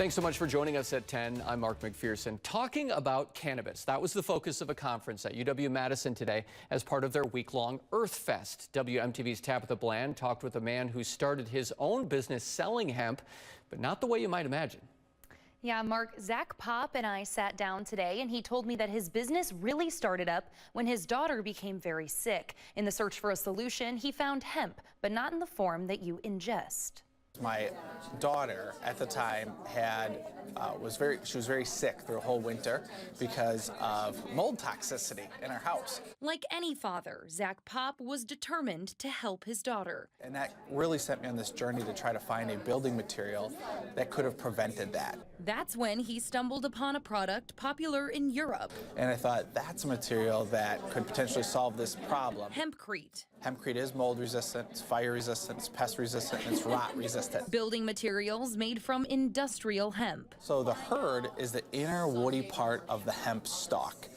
Thanks so much for joining us at 10. I'm Mark McPherson. Talking about cannabis. That was the focus of a conference at UW-Madison today as part of their week-long EarthFest. WMTV's Tabitha Bland talked with a man who started his own business selling hemp, but not the way you might imagine. Yeah, Mark, Zach Pop and I sat down today, and he told me that his business really started up when his daughter became very sick. In the search for a solution, he found hemp, but not in the form that you ingest. My daughter at the time was very sick through a whole winter because of mold toxicity in our house. Like any father, Zach Pop was determined to help his daughter. And that really sent me on this journey to try to find a building material that could have prevented that. That's when he stumbled upon a product popular in Europe. And I thought that's a material that could potentially solve this problem. Hempcrete. Hempcrete is mold resistant, it's fire resistant, it's pest resistant, and it's rot resistant. Building materials made from industrial hemp. So the hurd is the inner woody part of the hemp stalk.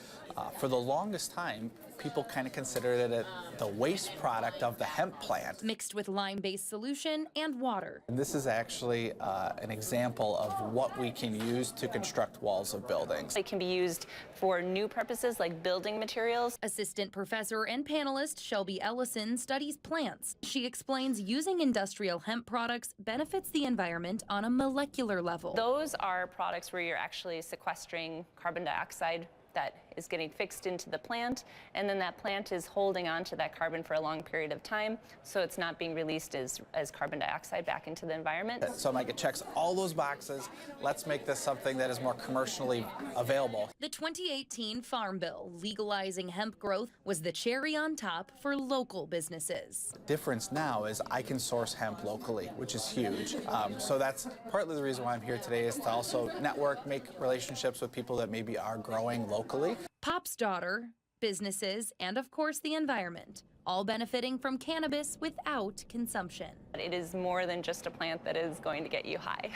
For the longest time, people kind of considered it the waste product of the hemp plant. Mixed with lime-based solution and water. And this is actually an example of what we can use to construct walls of buildings. It can be used for new purposes like building materials. Assistant professor and panelist Shelby Ellison studies plants. She explains using industrial hemp products benefits the environment on a molecular level. Those are products where you're actually sequestering carbon dioxide that is getting fixed into the plant, and then that plant is holding on to that carbon for a long period of time, so it's not being released as carbon dioxide back into the environment. So Mike, it checks all those boxes. Let's make this something that is more commercially available. The 2018 Farm Bill legalizing hemp growth was the cherry on top for local businesses. The difference now is I can source hemp locally, which is huge. So that's partly the reason why I'm here today, is to also network, make relationships with people that maybe are growing locally. Pop's daughter, businesses, and of course the environment, all benefiting from cannabis without consumption. It is more than just a plant that is going to get you high.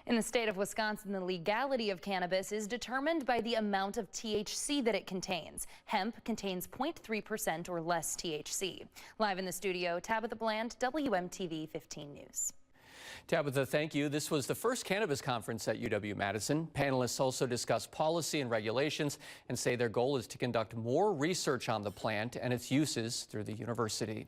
In the state of Wisconsin, the legality of cannabis is determined by the amount of THC that it contains. Hemp contains 0.3% or less THC. Live in the studio, Tabitha Bland, WMTV 15 News. Tabitha, thank you. This was the first cannabis conference at UW-Madison. Panelists also discuss policy and regulations and say their goal is to conduct more research on the plant and its uses through the university.